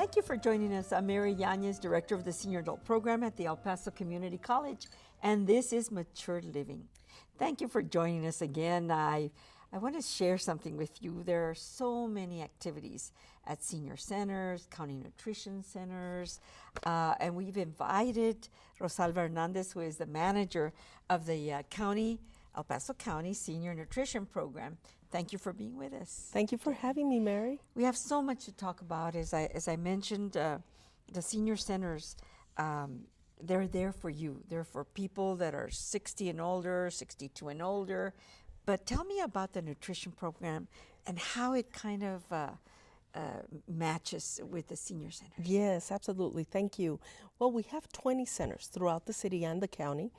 Thank you for joining us. I'm Mary Yanez, Director of the Senior Adult Program at the El Paso Community College, and this is Mature Living. Thank you for joining us again. I want to share something with you. There are so many activities at senior centers, county nutrition centers, and we've invited Rosalva Hernandez, who is the manager of the El Paso County Senior Nutrition Program. Thank you for being with us. Thank you for having me, Mary. We have so much to talk about. As I mentioned, the senior centers, they're there for you. They're for people that are 60 and older, 62 and older. But tell me about the nutrition program and how it kind of matches with the senior centers. Yes, absolutely. Thank you. Well, we have 20 centers throughout the city and the county,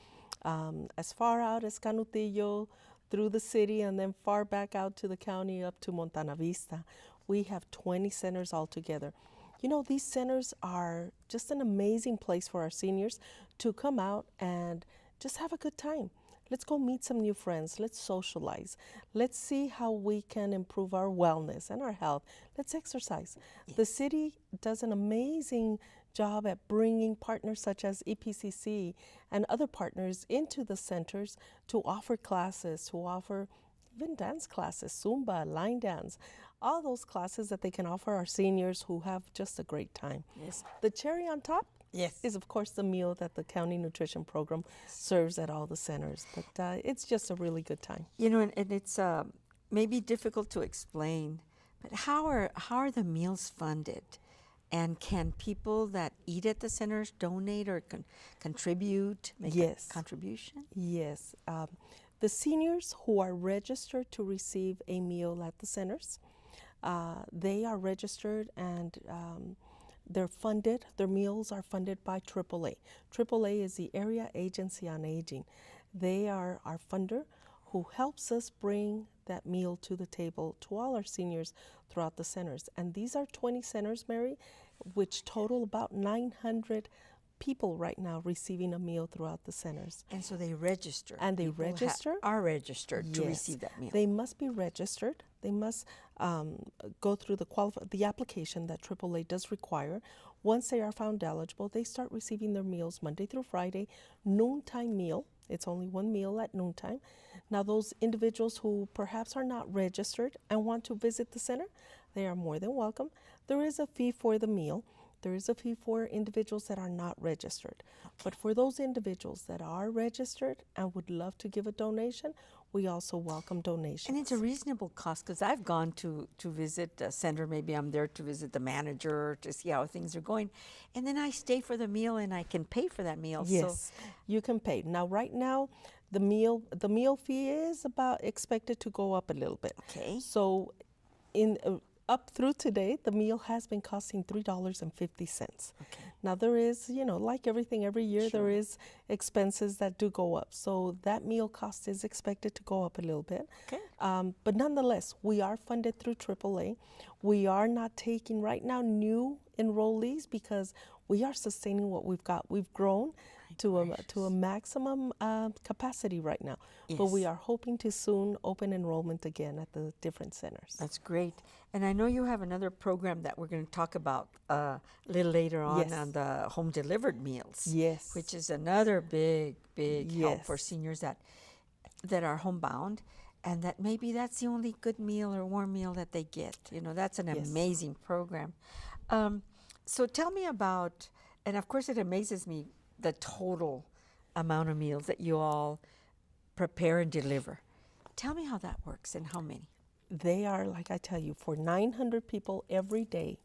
as far out as Canutillo, through the city, and then far back out to the county up to Montana Vista. We have 20 centers altogether. You know, these centers are just an amazing place for our seniors to come out and just have a good time. Let's go meet some new friends. Let's socialize. Let's see how we can improve our wellness and our health. Let's exercise. The city does an amazing job at bringing partners such as EPCC and other partners into the centers to offer classes, to offer even dance classes, Zumba, line dance, all those classes that they can offer our seniors who have just a great time. Yes. The cherry on top is, of course, the meal that the County Nutrition Program serves at all the centers. But it's just a really good time. You know, and it's maybe difficult to explain, but how are the meals funded? And can people that eat at the centers donate or contribute, make a contribution? Yes. The seniors who are registered to receive a meal at the centers, they are registered and they're funded. Their meals are funded by AAA. AAA is the Area Agency on Aging. They are our funder who helps us bring that meal to the table to all our seniors throughout the centers. And these are 20 centers, Mary, which total about 900 people right now receiving a meal throughout the centers. And so they register. And they are registered to receive that meal. They must be registered. They must go through the application that AAA does require. Once they are found eligible, they start receiving their meals Monday through Friday, noontime meal. It's only one meal at noontime. Now, those individuals who perhaps are not registered and want to visit the center, they are more than welcome. There is a fee for the meal. There is a fee for individuals that are not registered. But for those individuals that are registered and would love to give a donation, we also welcome donations. And it's a reasonable cost, because I've gone to visit a center. Maybe I'm there to visit the manager to see how things are going. And then I stay for the meal and I can pay for that meal. Yes, so you can pay. Now, right now, the meal fee is expected to go up a little bit. Okay. So up through today, the meal has been costing $3.50. Okay. Now, there is, like everything every year, there is expenses that do go up. So that meal cost is expected to go up a little bit. Okay. But nonetheless, we are funded through AAA. We are not taking right now new enrollees because we are sustaining what we've got. We've grown to a maximum capacity right now. Yes. But we are hoping to soon open enrollment again at the different centers. That's great. And I know you have another program that we're going to talk about a little later on the home delivered meals. Yes. Which is another big help for seniors that are homebound, and that maybe that's the only good meal or warm meal that they get. That's an amazing program. So tell me about, and of course it amazes me, the total amount of meals that you all prepare and deliver. Tell me how that works and how many. They are, like I tell you, for 900 people every day.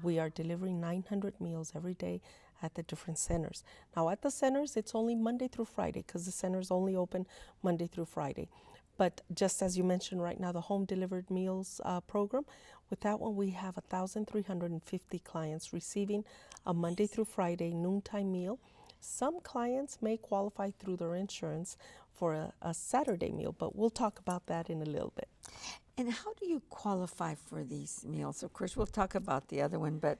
We are delivering 900 meals every day at the different centers. Now, at the centers, it's only Monday through Friday because the centers only open Monday through Friday. But just as you mentioned right now, the home delivered meals program, with that one, we have 1,350 clients receiving a Monday through Friday noontime meal. Some clients may qualify through their insurance for a Saturday meal, but we'll talk about that in a little bit. And how do you qualify for these meals? Of course, we'll talk about the other one, but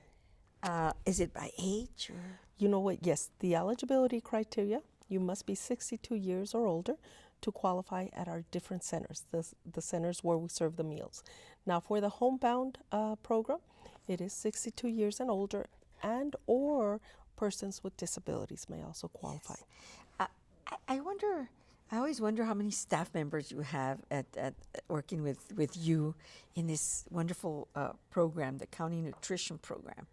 is it by age? Or? You know what? Yes, the eligibility criteria, you must be 62 years or older to qualify at our different centers, the centers where we serve the meals. Now, for the homebound program, It is 62 years and older, and or persons with disabilities may also qualify. Yes. I always wonder how many staff members you have at working with you in this wonderful program, the County Nutrition Program.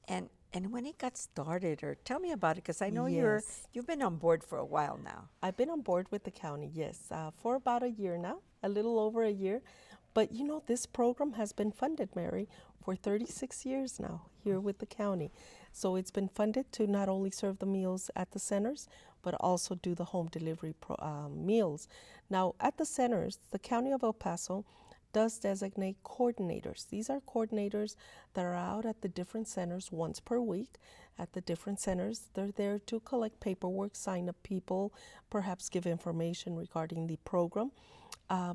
And when it got started, or tell me about it, because I know Yes. you've been on board for a while now. I've been on board with the county, yes, for about a year now, a little over a year. But you know, this program has been funded, Mary, for 36 years now here with the county. So it's been funded to not only serve the meals at the centers, but also do the home delivery meals. Now, at the centers, the County of El Paso does designate coordinators. These are coordinators that are out at the different centers once per week. At the different centers, they're there to collect paperwork, sign up people, perhaps give information regarding the program.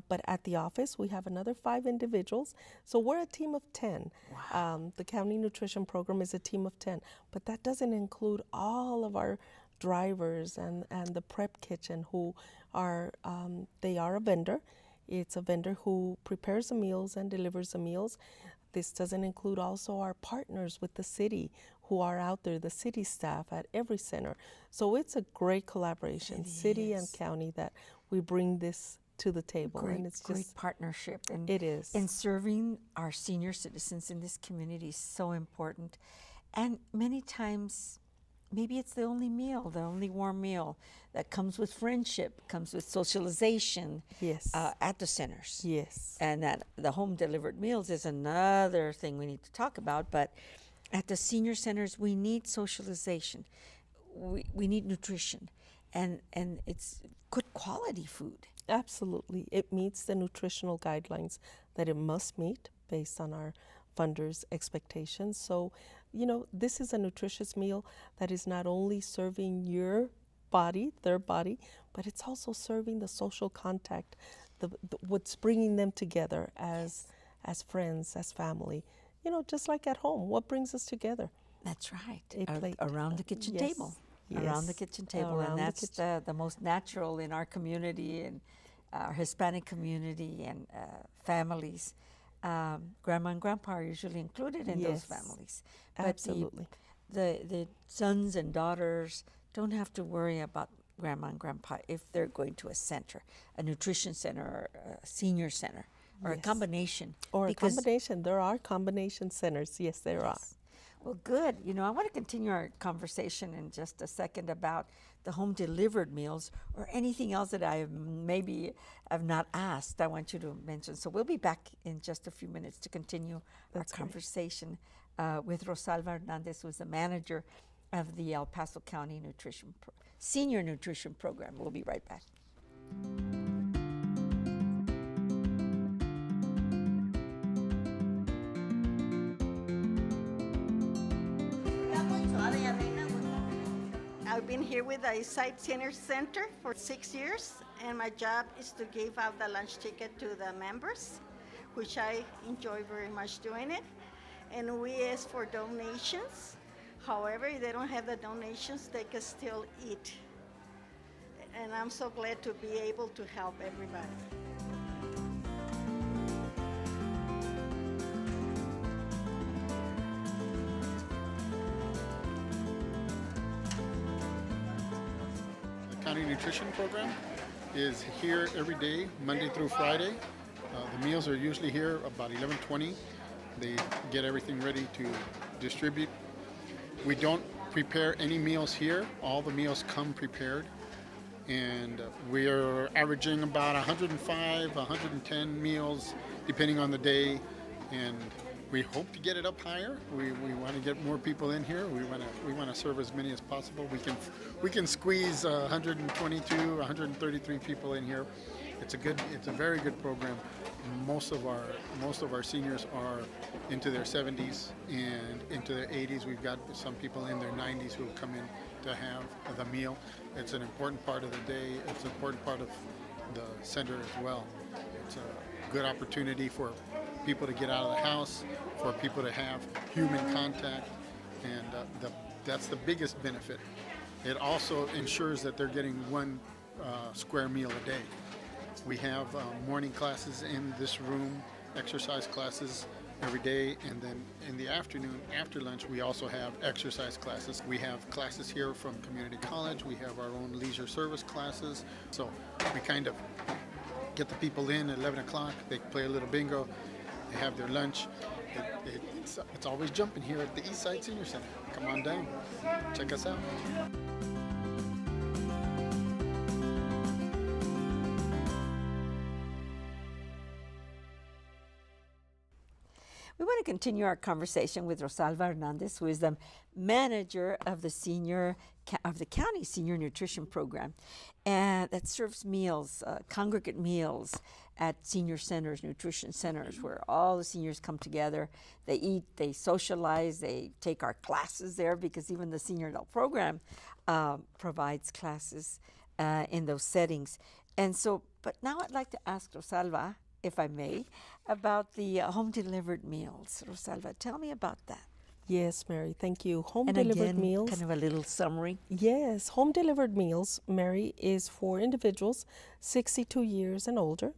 But at the office, we have another 5 individuals. So we're a team of 10. Wow. The County Nutrition Program is a team of 10. But that doesn't include all of our drivers and the prep kitchen who are, they are a vendor. It's a vendor who prepares the meals and delivers the meals. This doesn't include also our partners with the city who are out there, the city staff at every center. So it's a great collaboration, city and county, that we bring this to the table. Great, and it's great just partnership. And it is. And serving our senior citizens in this community is so important. And many times, maybe it's the only meal, the only warm meal that comes with friendship, comes with socialization. Yes. At the centers. Yes. And that the home delivered meals is another thing we need to talk about. But at the senior centers, we need socialization. We need nutrition. And it's good quality food. Absolutely. It meets the nutritional guidelines that it must meet based on our funders' expectations. So, you know, this is a nutritious meal that is not only serving your body, their body, but it's also serving the social contact, what's bringing them together as friends, as family. You know, just like at home, what brings us together? That's right. A plate. Around the kitchen Yes. table. Around the Yes. kitchen table. Around And the that's kitchen. the most natural in our community and our Hispanic community and families. Grandma and grandpa are usually included in those Yes. families. Absolutely. But the sons and daughters don't have to worry about grandma and grandpa if they're going to a center, a nutrition center or a senior center, or a Yes. combination. Or a Because- combination. There are combination centers. Yes, there are. Yes. Well, good. You know, I want to continue our conversation in just a second about the home delivered meals or anything else that I maybe have not asked. I want you to mention. So we'll be back in just a few minutes to continue That's our great. conversation with Rosalva Hernandez, who's the manager of the El Paso County Senior Nutrition Program. We'll be right back. I've been here with the Eastside Senior Center for 6 years, and my job is to give out the lunch ticket to the members, which I enjoy very much doing it. And we ask for donations. However, if they don't have the donations, they can still eat. And I'm so glad to be able to help everybody. The County Nutrition Program is here every day, Monday through Friday. The meals are usually here about 11:20. They get everything ready to distribute. We don't prepare any meals here. All the meals come prepared. And we are averaging about 105, 110 meals, depending on the day. And we hope to get it up higher. We want to get more people in here. We want to serve as many as possible. We can squeeze 122, 133 people in here. It's a very good program. Most of our seniors are into their 70s and into their 80s. We've got some people in their 90s who come in to have the meal. It's an important part of the day. It's an important part of the center as well. It's a good opportunity for people to get out of the house, for people to have human contact, and that's the biggest benefit. It also ensures that they're getting one square meal a day. We have morning classes in this room, exercise classes every day. And then in the afternoon, after lunch, we also have exercise classes. We have classes here from community college. We have our own leisure service classes. So we kind of get the people in at 11 o'clock. They play a little bingo. They have their lunch. It's always jumping here at the East Side Senior Center. Come on down. Check us out. We want to continue our conversation with Rosalva Hernandez, who is the manager of the county senior nutrition program, and that serves meals, congregate meals at senior centers, nutrition centers, where all the seniors come together. They eat, they socialize, they take our classes there, because even the senior adult program provides classes in those settings. And so, but now I'd like to ask Rosalva, if I may, about the home delivered meals. Rosalva, tell me about that. Yes, Mary, thank you. Home And delivered again, meals. kind of a little summary. Yes, home delivered meals, Mary, is for individuals 62 years and older,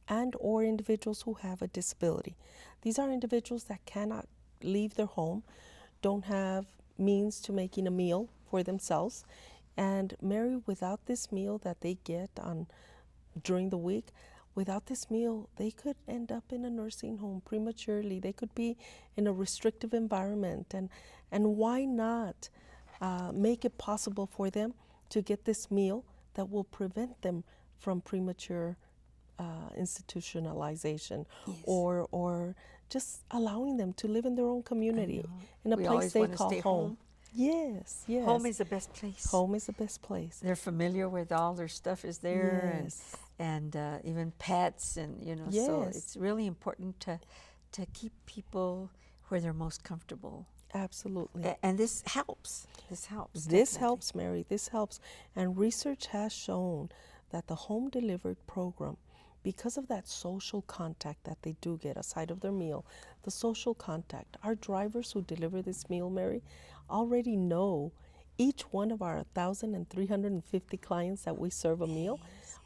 and or individuals who have a disability. These are individuals that cannot leave their home, don't have means to making a meal for themselves. And Mary, without this meal that they get during the week, without this meal, they could end up in a nursing home prematurely. They could be in a restrictive environment. And why not make it possible for them to get this meal that will prevent them from premature institutionalization, Yes. or just allowing them to live in their own community, in a We place always they wanna call stay home. home. Yes, yes. Home is the best place. Home is the best place. They're familiar with all their stuff is there, Yes. and even pets, and so Yes. it's really important to keep people where they're most comfortable. Absolutely. And this helps. This helps. This definitely. helps, Mary. This helps. And research has shown that the home delivered program, because of that social contact that they do get aside of their meal, the social contact, our drivers who deliver this meal, Mary, already know each one of our 1,350 clients that we serve a meal.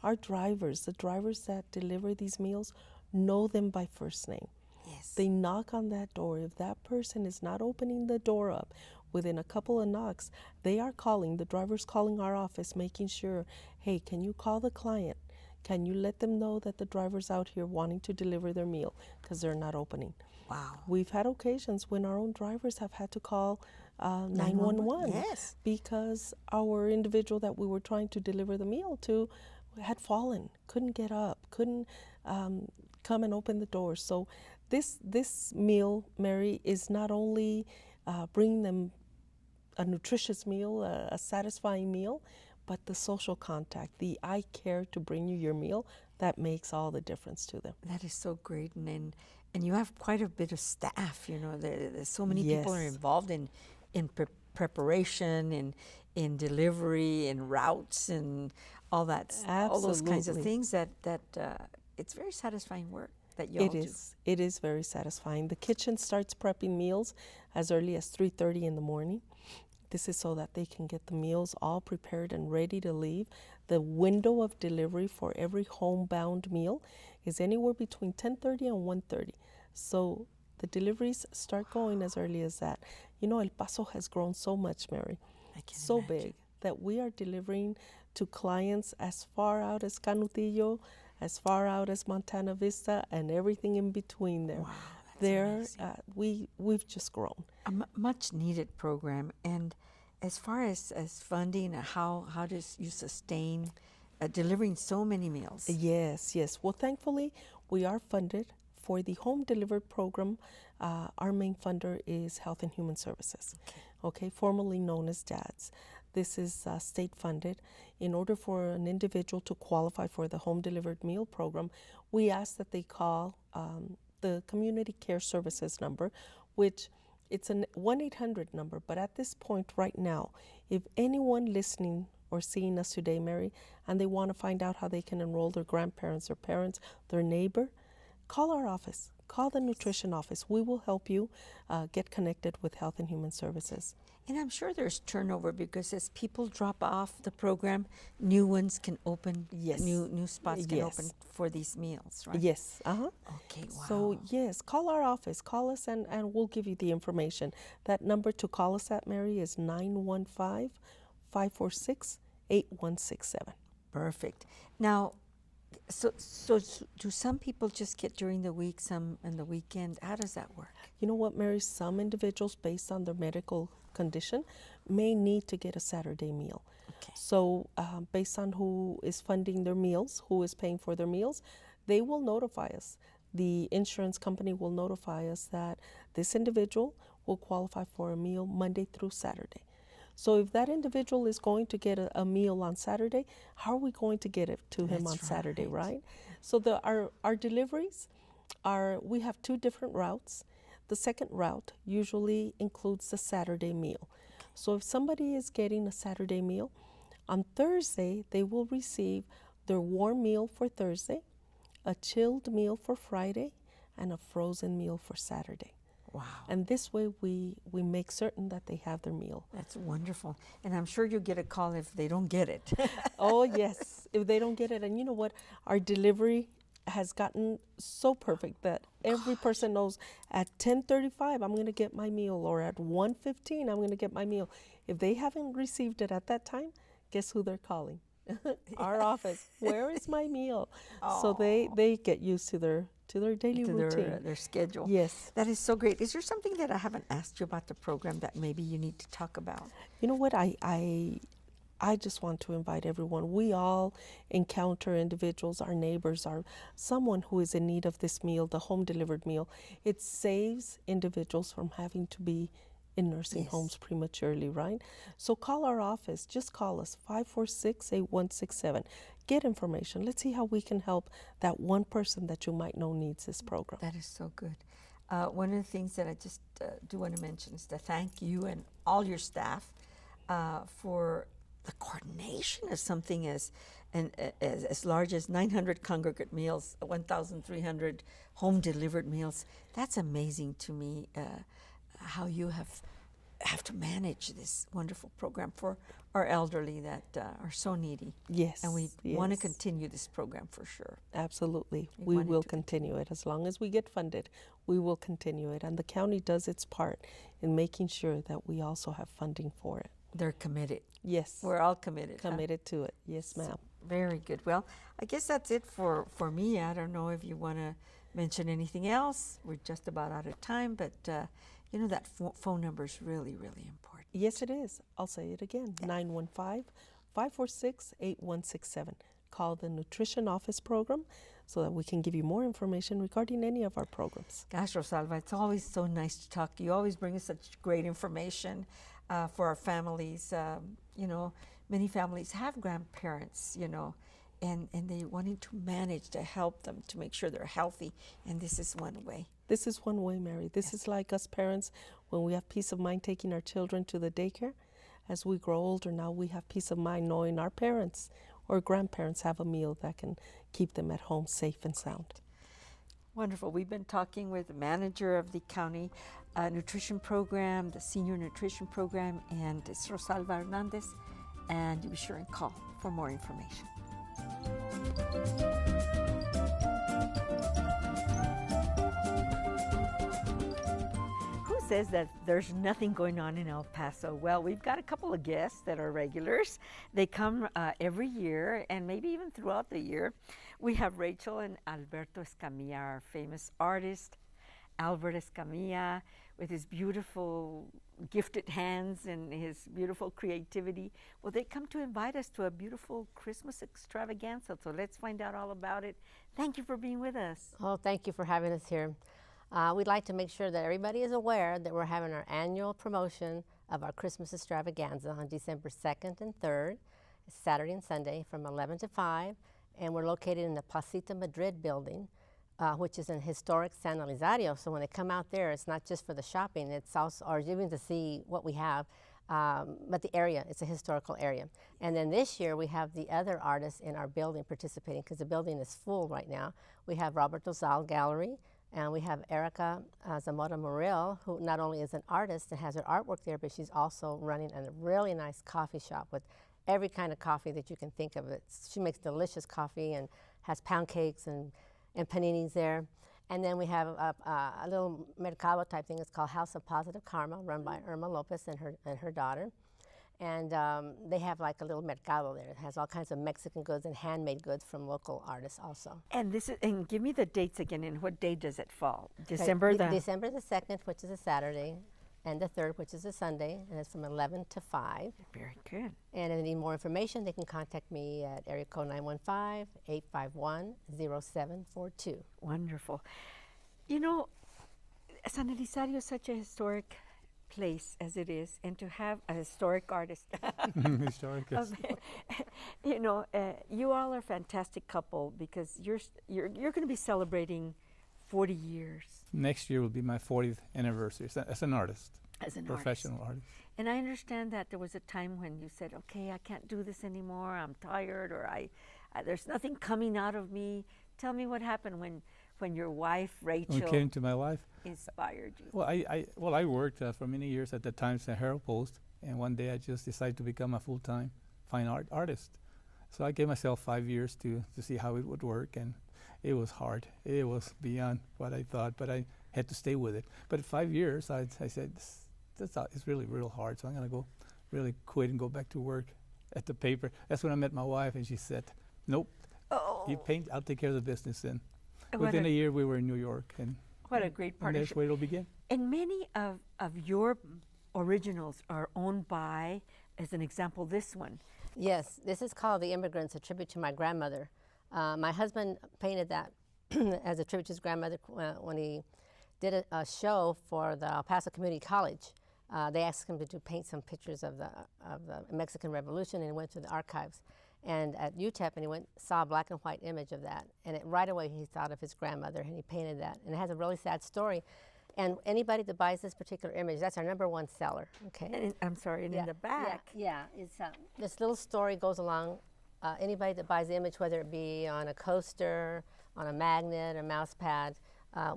Our drivers, the drivers that deliver these meals, know them by first name. Yes. They knock on that door. If that person is not opening the door up within a couple of knocks, they are calling, the driver's calling our office, making sure, hey, can you call the client? Can you let them know that the driver's out here wanting to deliver their meal because they're not opening? Wow. We've had occasions when our own drivers have had to call 911 Yes. because our individual that we were trying to deliver the meal to had fallen, couldn't get up, couldn't come and open the door. So this meal, Mary, is not only bringing them a nutritious meal, a satisfying meal, but the social contact, the I care to bring you your meal, that makes all the difference to them. That is so great, and you have quite a bit of staff. There's so many people are Yes. involved in preparation, in delivery, in routes, and all that, all those kinds of Absolutely. things. That it's very satisfying work that you all It do. is. It is very satisfying. The kitchen starts prepping meals as early as 3:30 in the morning. This is so that they can get the meals all prepared and ready to leave. The window of delivery for every homebound meal is anywhere between 10:30 and 1:30. So the deliveries start going as early as that. El Paso has grown so much, Mary, I can so imagine. big that we are delivering to clients as far out as Canutillo, as far out as Montana Vista, and everything in between there. Wow, that's amazing. We've just grown. A much needed program. And as far as funding, how does you sustain delivering so many meals? Yes, yes. Well, thankfully, we are funded for the home delivered program. Our main funder is Health and Human Services, okay, formerly known as DADS. This is state funded. In order for an individual to qualify for the home delivered meal program, we ask that they call the Community Care Services number, which it's a 1-800 number. But at this point right now, if anyone listening or seeing us today, Mary, and they want to find out how they can enroll their grandparents, their parents, their neighbor, call our office. call the nutrition office. We will help you get connected with Health and Human Services. And I'm sure there's turnover because as people drop off the program, new ones can open. Yes. New spots can Yes. open for these meals, right? Yes. Okay, wow. So, yes, call our office. Call us and we'll give you the information. That number to call us at, Mary, is 915-546-8167. Perfect. Now, so do some people just get during the week, some in the weekend? How does that work? You know what, Mary? Some individuals, based on their medical condition, may need to get a Saturday meal. Okay. So, based on who is funding their meals, who is paying for their meals, they will notify us. The insurance company will notify us that this individual will qualify for a meal Monday through Saturday. So if that individual is going to get a meal on Saturday, how are we going to get it to him on That's Saturday, right. right? So our deliveries we have two different routes. The second route usually includes the Saturday meal. So if somebody is getting a Saturday meal, on Thursday they will receive their warm meal for Thursday, a chilled meal for Friday, and a frozen meal for Saturday. Wow. And this way we make certain that they have their meal. That's wonderful. And I'm sure you'll get a call if they don't get it. Oh, yes, if they don't get it. And you know what? Our delivery has gotten so perfect that every person knows at 10:35 I'm going to get my meal, or at 1:15 I'm going to get my meal. If they haven't received it at that time, guess who they're calling? Our office. Where is my meal? So they get used to their daily to routine. their schedule. Yes. That is so great. Is there something that I haven't asked you about the program that maybe you need to talk about? You know what? I just want to invite everyone. We all encounter individuals, our neighbors, someone who is in need of this meal, the home delivered meal. It saves individuals from having to be in nursing Yes. homes prematurely, right? So call our office. Just call us, 546-8167. Get information. Let's see how we can help that one person that you might know needs this program. That is so good. One of the things that I just do want to mention is to thank you and all your staff for the coordination of something as large as 900 congregate meals, 1,300 home delivered meals. That's amazing to me. How you have to manage this wonderful program for our elderly that are so needy. Yes. And we want to yes. continue this program for sure. Absolutely. We We want it will to continue it. As long as we get funded, we will continue it. And the county does its part in making sure that we also have funding for it. They're committed. Yes. We're all committed. huh? committed to it. Yes, ma'am. Very good. Well, I guess that's it for me. I don't know if you want to mention anything else. We're just about out of time, but you know that phone number is really, really important. Yes, it is. I'll say it again. 915-546-8167. Call the Nutrition Office program so that we can give you more information regarding any of our programs. Gosh, Rosalva, it's always so nice to talk. You always bring us such great information for our families. You know, many families have grandparents, you know, and they wanting to manage to help them to make sure they're healthy, and this is one way. This is one way, Mary. This is like us parents when we have peace of mind taking our children to the daycare. As we grow older now, we have peace of mind knowing our parents or grandparents have a meal that can keep them at home safe and sound. Wonderful. We've been talking with the manager of the county nutrition program, the senior nutrition program, and it's Rosalva Hernandez. And you be sure and call for more information. Who says that there's nothing going on in El Paso? Well, we've got a couple of guests that are regulars. They come every year and maybe even throughout the year. We have Rachel and Alberto Escamilla, our famous artist, Albert Escamilla, with his beautiful gifted hands and his beautiful creativity. Well, they come to invite us to a beautiful Christmas extravaganza, so let's find out all about it. Thank you for being with us. Oh, thank you for having us here. We'd like to make sure that everybody is aware that we're having our annual promotion of our Christmas extravaganza on December 2nd and 3rd, Saturday and Sunday from 11 to 5, and we're located in the Pasito Madrid building, which is in historic San Elizario. So when they come out there, it's not just for the shopping, it's also, or even to see what we have, but the area, it's a historical area. And then this year we have the other artists in our building participating because the building is full right now. We have Robert Dosal Gallery, And we have Erica Zamora Morel, who not only is an artist and has her artwork there, but she's also running a really nice coffee shop with every kind of coffee that you can think of. She makes delicious coffee and has pound cakes and paninis there. And then we have a little mercado type thing. It's called House of Positive Karma, run by Irma Lopez and her daughter. And they have like a little mercado there. It has all kinds of Mexican goods and handmade goods from local artists also. And give me the dates again, and what day does it fall? December the... December the 2nd, which is a Saturday, and the 3rd, which is a Sunday, and it's from 11 to 5. Very good. And if they need more information, they can contact me at area code 915-851-0742. Wonderful. You know, San Elizario is such a historic place as it is, and to have a historic artist. Historic. Yes. You know, you all are a fantastic couple because you're going to be celebrating 40 years. Next year will be my 40th anniversary as an artist. As an professional artist. And I understand that there was a time when you said, okay, I can't do this anymore, I'm tired, or I there's nothing coming out of me. Tell me what happened when your wife, Rachel, came to my life, inspired you. Well, I worked for many years at the Times and Herald Post, and one day I just decided to become a full-time fine art artist. So I gave myself 5 years to see how it would work, and it was hard. It was beyond what I thought, but I had to stay with it. But 5 years, I said, it's really real hard, so I'm going to go really quit and go back to work at the paper. That's when I met my wife, and she said, nope, you paint, I'll take care of the business then. Within a year, we were in New York. And what a great partnership. And that's where it'll begin. And many of your originals are owned by, as an example, this one. Yes, this is called The Immigrants, a tribute to my grandmother. My husband painted that as a tribute to his grandmother when he did a show for the El Paso Community College. They asked him to paint some pictures of the Mexican Revolution, and he went through the archives. And at UTEP, and he saw a black and white image of that. And right away he thought of his grandmother, and he painted that. And it has a really sad story. And anybody that buys this particular image, that's our #1 seller, okay? And I'm sorry, and in the back. Yeah, it's, this little story goes along. Anybody that buys the image, whether it be on a coaster, on a magnet, or mouse pad,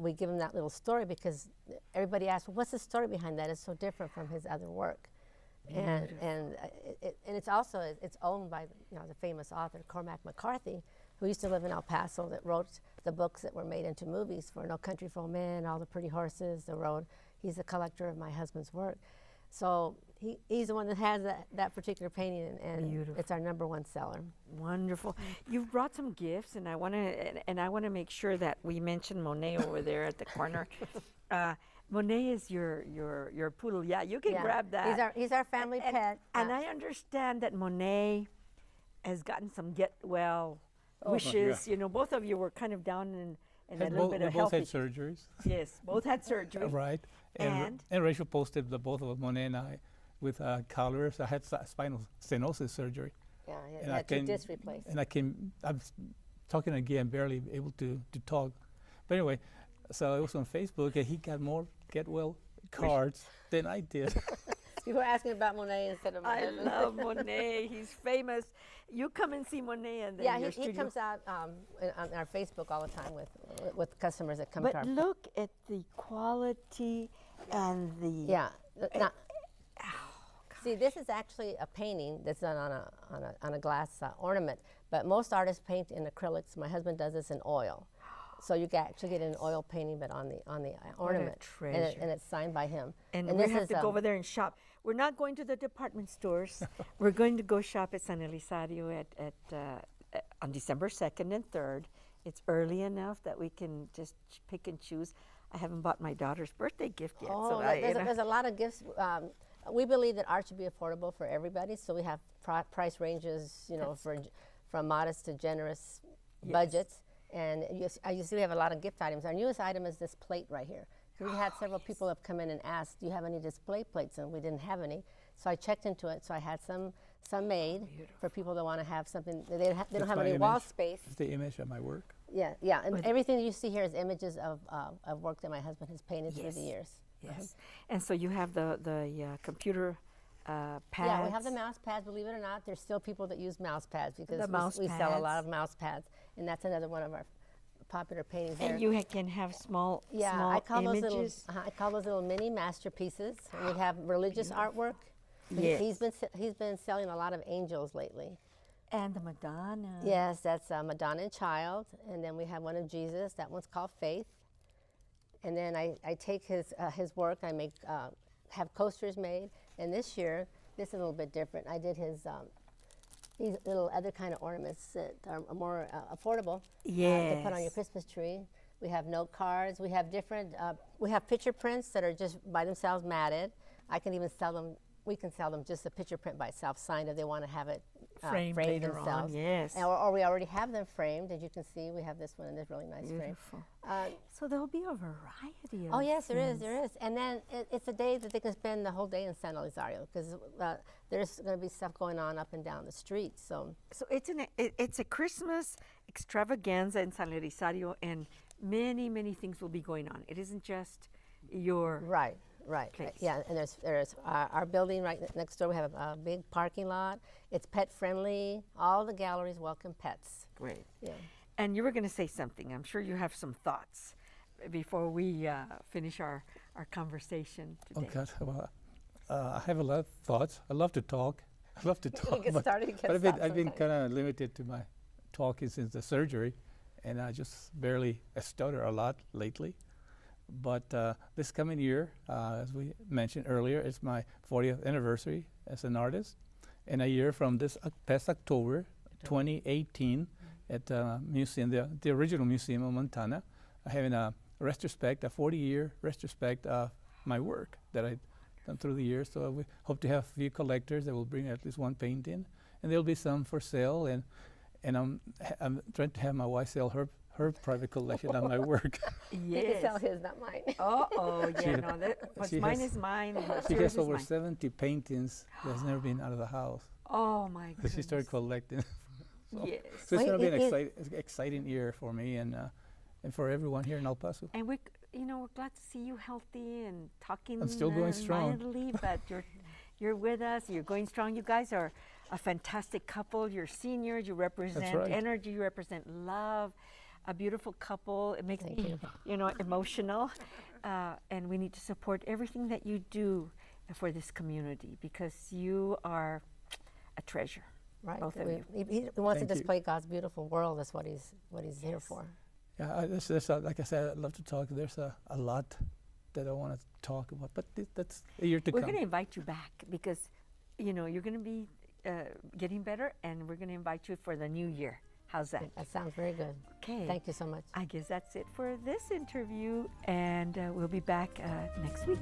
we give them that little story because everybody asks, well, what's the story behind that? It's so different from his other work. And it's also it's owned by the famous author Cormac McCarthy, who used to live in El Paso, that wrote the books that were made into movies for No Country for Old Men, All the Pretty Horses, The Road. He's a collector of my husband's work, so he's the one that has that particular painting, and it's our #1 seller. Wonderful. You've brought some gifts, and I want to make sure that we mention Monet over there at the corner. Monet is your poodle. Yeah, you can grab that. He's our family pet. And I understand that Monet has gotten some get well wishes. Yeah. You know, both of you were kind of down in a little bit of health. Both had surgeries. Yes, both had surgery. Right. And Rachel posted both of us, Monet and I, with collars. I had spinal stenosis surgery. Yeah, he had 2 discs replaced. And I'm talking again, barely able to talk. But anyway, so it was on Facebook, and he got more get well cards than I did. You were asking about Monet instead of Monet. I love Monet. He's famous. You come and see Monet, and then he comes out on our Facebook all the time with customers that come to our. But look at the quality and the. Yeah. See, this is actually a painting that's done on a glass ornament, but most artists paint in acrylics. My husband does this in oil. So you can actually get an oil painting, but on the ornament, and it's signed by him. And we have to go over there and shop. We're not going to the department stores. We're going to go shop at San Elizario on December 2nd and 3rd. It's early enough that we can just pick and choose. I haven't bought my daughter's birthday gift yet. Oh, so there's a lot of gifts. We believe that art should be affordable for everybody, so we have price ranges, from modest to generous budgets. And you see we have a lot of gift items. Our newest item is this plate right here. We had several people have come in and asked, do you have any display plates? And we didn't have any. So I checked into it. So I had some made for people that want to have something. They don't have any wall space. It's the image of my work. Yeah. And everything you see here is images of work that my husband has painted through the years. Yes. And so you have the computer pads. Yeah, we have the mouse pads. Believe it or not, there's still people that use mouse pads because we sell a lot of mouse pads, and that's another one of our popular paintings there. And you can have small, Yeah, small I call those little, images. I call those little mini masterpieces. And we have religious artwork. Yes. He's been selling a lot of angels lately. And the Madonna. Yes, that's Madonna and Child, and then we have one of Jesus. That one's called Faith. And then I take his work. I make have coasters made. And this year, this is a little bit different. I did these little other kind of ornaments that are more affordable to put on your Yes. Christmas tree. We have note cards. We have different. We have picture prints that are just by themselves matted. I can even sell them. We can sell them just a picture print by itself, signed if they want to have it Framed later on, themselves. yes. Or we already have them framed. As you can see, we have this one in this really nice frame. Beautiful. So there'll be a variety of Oh yes, there is, things. there is. And then it's a day that they can spend the whole day in San Elizario because there's going to be stuff going on up and down the street. So So it's a Christmas extravaganza in San Elizario, and many things will be going on. It isn't just your right. place. Yeah, and there's our building right next door. We have a big parking lot. It's pet friendly. All the galleries welcome pets. Great. Yeah. And you were going to say something. I'm sure you have some thoughts before we finish our conversation today. Okay. Well, I have a lot of thoughts. I love to talk. I love to talk. get started, you but can't stop I've been sometimes. kind of limited to my talking since the surgery, and I just barely stutter a lot lately. But this coming year, as we mentioned earlier, it's my 40th anniversary as an artist. And a year from this past October 2018 at the museum, the original museum of Montana, having a retrospect, a 40-year retrospect of my work that I've done through the years. So we hope to have a few collectors that will bring at least one painting. And there'll be some for sale. And I'm trying to have my wife sell her private collection of my work. You can sell his, not mine. Yeah, no, what's she mine has- is mine. and what's She yours has is over mine. 70 paintings that's never been out of the house. Oh my So goodness. she started collecting. Yes. So it's Well, going to be it- an exciting year for me and for everyone here in El Paso. And we're glad to see you healthy and talking. I'm still going strong. Mildly, but you're with us. You're going strong. You guys are a fantastic couple. You're seniors. You represent right. energy. You represent love. A beautiful couple. It makes Thank me, emotional. And we need to support everything that you do for this community because you are a treasure. Right. Both of you. He wants to Thank you. display God's beautiful world. That's what he's here for. Yeah, like I said, I'd love to talk. There's a lot that I want to talk about, but that's a year to We're come. going to invite you back because, you're going to be getting better, and we're going to invite you for the new year. How's that? That sounds very good. Okay. Thank you so much. I guess that's it for this interview, and we'll be back next week.